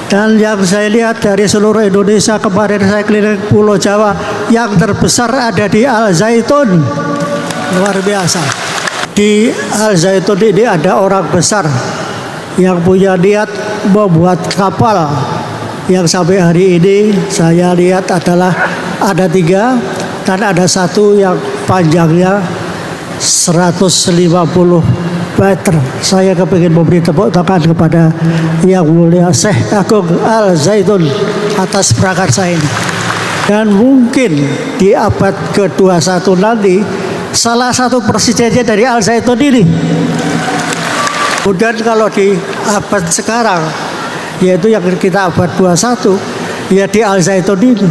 Dan yang saya lihat dari seluruh Indonesia, kemarin saya keliling Pulau Jawa, yang terbesar ada di Al Zaitun. Luar biasa. Di Al Zaitun ini ada orang besar yang punya niat membuat kapal, yang sampai hari ini saya lihat adalah ada 3, dan ada 1 yang panjangnya 150 meter. Saya kepingin memberi tepuk tangan kepada Yang Mulia Syekh Agung Al Zaitun atas prakarsa ini. Dan mungkin di abad ke-21 nanti salah satu presidennya dari Al Zaitun ini. Kemudian kalau di abad sekarang, yaitu yang kita abad 21, ya di Al Zaitun ini.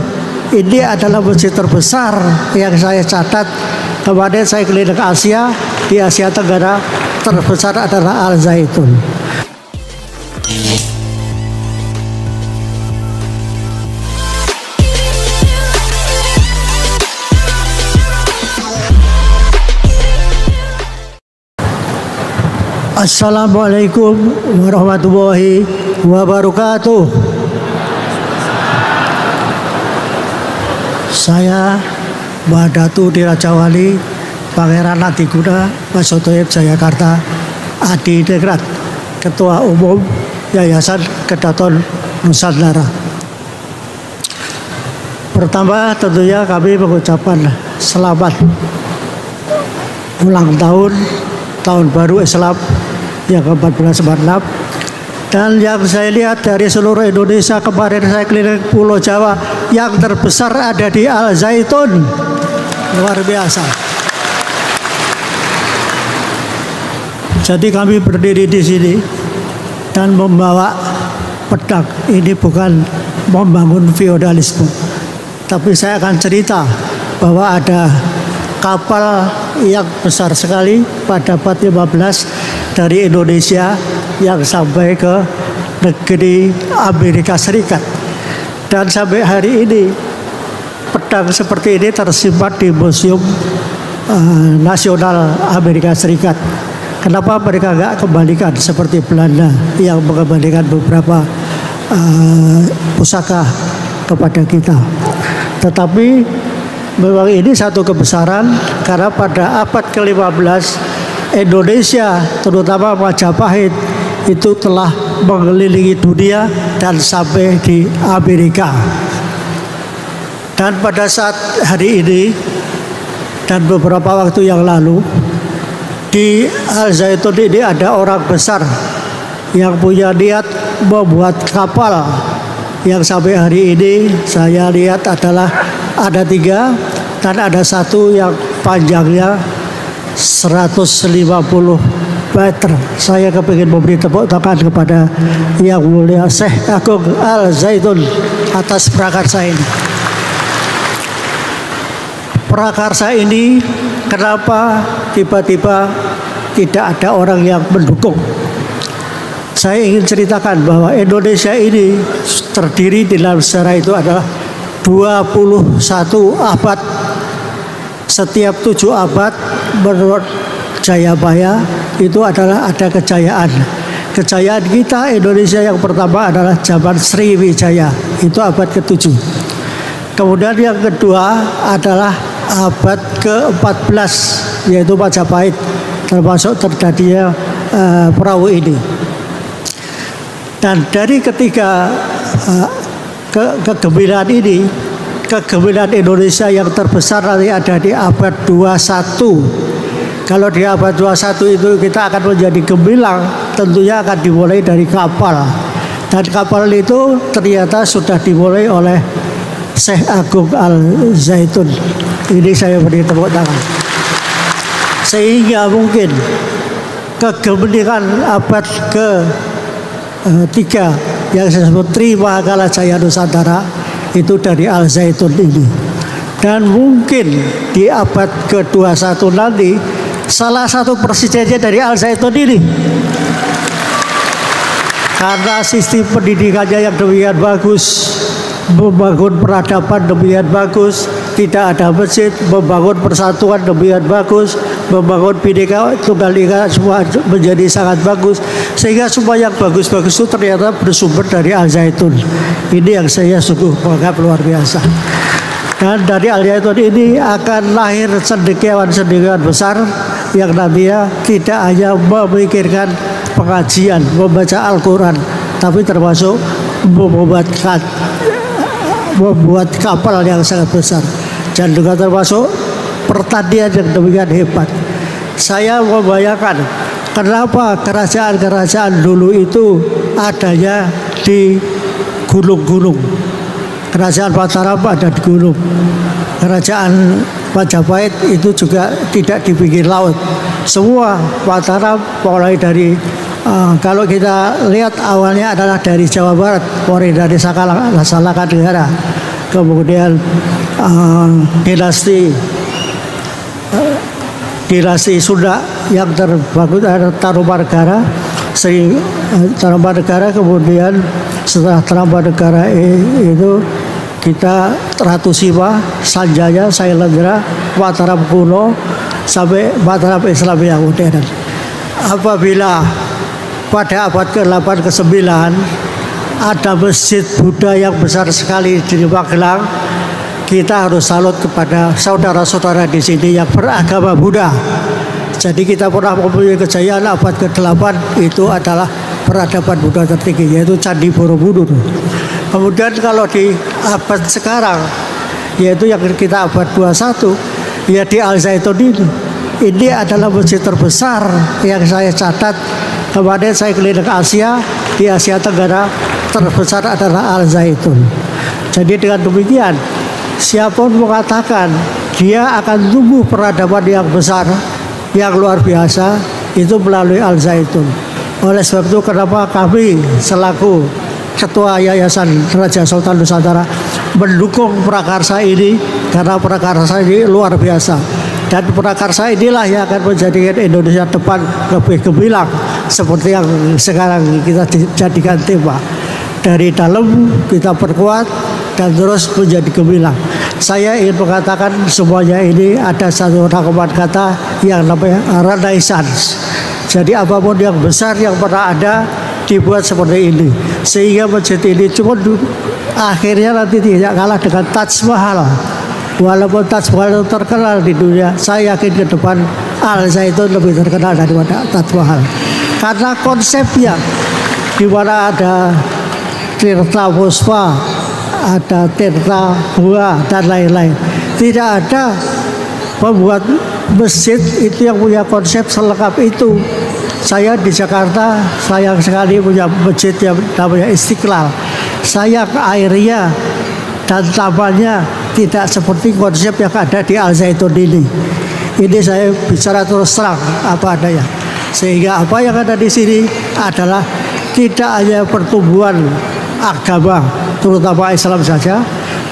Ini adalah masjid terbesar yang saya catat. Kemarin saya keliling Asia, di Asia Tenggara terbesar adalah Al Zaitun. Assalamualaikum warahmatullahi wabarakatuh. Saya Mbah Datu di Raja Wali Pangeran Adiguna Masotoib Jayakarta Adi Degrat, Ketua Umum Yayasan Kedaton Nusantara. Pertama tentunya kami mengucapkan selamat ulang tahun baru Islam yang ke-1446. Dan yang saya lihat dari seluruh Indonesia, kemarin saya keliling Pulau Jawa, yang terbesar ada di Al Zaitun. Luar biasa. Jadi kami berdiri di sini dan membawa pedang. Ini bukan membangun feodalisme, tapi saya akan cerita bahwa ada kapal yang besar sekali pada abad 15 dari Indonesia yang sampai ke negeri Amerika Serikat. Dan sampai hari ini pedang seperti ini tersimpan di Museum Nasional Amerika Serikat. Kenapa mereka nggak kembalikan seperti Belanda yang mengembalikan beberapa pusaka kepada kita? Tetapi memang ini satu kebesaran, karena pada abad ke-15 Indonesia, terutama Majapahit, itu telah mengelilingi dunia dan sampai di Amerika. Dan pada saat hari ini dan beberapa waktu yang lalu, di Al Zaitun ini ada orang besar yang punya niat membuat kapal, yang sampai hari ini saya lihat adalah ada 3, dan ada 1 yang panjangnya 150 meter. Saya kepingin memberi tepuk tangan kepada Yang Mulia Syekh Agung Al Zaitun atas prakarsa ini. Prakarsa ini kenapa tiba-tiba tidak ada orang yang mendukung? Saya ingin ceritakan bahwa Indonesia ini terdiri di dalam sejarah itu adalah 21 abad. Setiap 7 abad menurut Jayabaya itu adalah ada kejayaan. Kejayaan kita Indonesia yang pertama adalah zaman Sriwijaya, itu abad ke-7. Kemudian yang kedua adalah abad ke-14, yaitu Majapahit, termasuk terjadinya perahu ini. Dan dari ketiga kegembiraan ini, kegembiraan Indonesia yang terbesar nanti ada di abad 21. Kalau di abad 21 itu kita akan menjadi gemilang, tentunya akan dimulai dari kapal. Dan kapal itu ternyata sudah dimulai oleh Syekh Agung Al Zaitun. Ini saya beri tepuk tangan. Sehingga mungkin kegemilangan abad ke-3 yang saya sebut Tri Mahakala Jaya Nusantara itu dari Al Zaitun ini. Dan mungkin di abad ke-21 nanti salah satu presidennya dari Al Zaitun ini. Karena sistem pendidikannya yang demikian bagus, membangun peradaban demikian bagus, tidak ada masjid, membangun persatuan demikian bagus, membangun Bhinneka Tunggal Ika semua menjadi sangat bagus, sehingga semua yang bagus-bagus itu ternyata bersumber dari Al Zaitun. Ini yang saya sungguh menganggap luar biasa. Dan dari Al Zaitun ini akan lahir cendekiawan-cendekiawan besar yang nantinya tidak hanya memikirkan pengajian, membaca Al-Quran, tapi termasuk membuat kapal yang sangat besar, dan juga termasuk pertanian yang demikian hebat. Saya membayangkan kenapa kerajaan-kerajaan dulu itu adanya di gunung-gunung. Kerajaan Mataram ada di gunung. Kerajaan Majapahit itu juga tidak di pinggir laut. Semua Mataram mulai dari kalau kita lihat awalnya adalah dari Jawa Barat, mulai dari Salaka Negara, kemudian dinasti Sunda yang terbangun ada Tarumanegara, Tarumanegara, kemudian setelah Tarumanegara itu kita Ratu Sima, Sanjaya, Sailendra, Mataram kuno sampai Mataram Islam yang modern. Apabila pada abad ke-8 ke-9 ada masjid Buddha yang besar sekali di Magelang, kita harus salut kepada saudara-saudara di sini yang beragama Buddha. Jadi kita pernah mempunyai kejayaan abad ke-8 itu adalah peradaban Buddha tertinggi, yaitu Candi Borobudur. Kemudian kalau di abad sekarang, yaitu yang kita abad 21, ya di Al Zaitun ini adalah masjid terbesar yang saya catat. Kemarin saya keliling Asia, di Asia Tenggara terbesar adalah Al Zaitun. Jadi dengan demikian, siapapun mengatakan dia akan tumbuh peradaban yang besar, yang luar biasa, itu melalui Al Zaitun. Oleh sebab itu kenapa kami selaku Ketua Yayasan Raja Sultan Nusantara mendukung prakarsa ini, karena prakarsa ini luar biasa. Dan prakarsa inilah yang akan menjadikan Indonesia depan lebih gemilang, seperti yang sekarang kita jadikan tema. Dari dalam kita perkuat dan terus menjadi gemilang. Saya ingin mengatakan semuanya ini ada satu rangkuman kata yang namanya renaissance. Jadi apapun yang besar yang pernah ada dibuat seperti ini, sehingga masjid ini cuma akhirnya nanti tidak kalah dengan Taj Mahal. Walaupun Taj Mahal terkenal di dunia, saya yakin ke depan Al Zaitun lebih terkenal daripada Taj Mahal, karena konsepnya di mana ada Tirta Puspa, ada Tirta Buah dan lain-lain. Tidak ada pembuat masjid itu yang punya konsep selengkap itu. Saya di Jakarta sayang sekali punya masjid yang namanya Istiqlal. Sayang airnya dan tamannya tidak seperti konsep yang ada di Al Zaitun ini. Ini saya bicara terus terang apa adanya. Sehingga apa yang ada di sini adalah tidak hanya pertumbuhan agama, terutama Islam saja,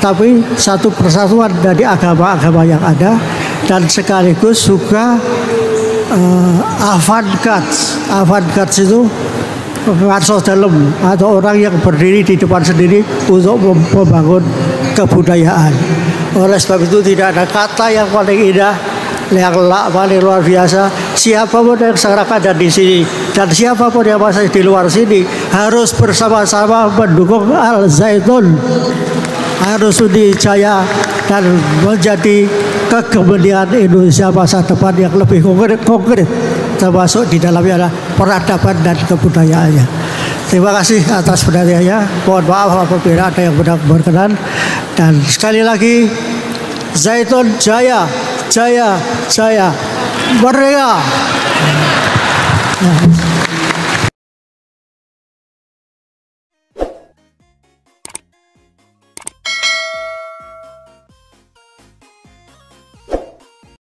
tapi satu persatuan dari agama-agama yang ada, dan sekaligus juga avant-garde. Avant-garde itu ngarso dalam, atau orang yang berdiri di depan sendiri untuk membangun kebudayaan. Oleh sebab itu tidak ada kata yang paling indah, yang paling luar biasa. Siapapun yang sekarang ada di sini dan siapapun yang masih di luar sini harus bersama-sama mendukung Al Zaitun, harus dijaya dan menjadi kegembiraan Indonesia masa depan yang lebih konkret, termasuk di dalamnya adalah peradaban dan kebudayaannya. Terima kasih atas perhatiannya. Mohon maaf apabila ada yang benar berkenan. Dan sekali lagi, Zaitun jaya, jaya, jaya, merdeka.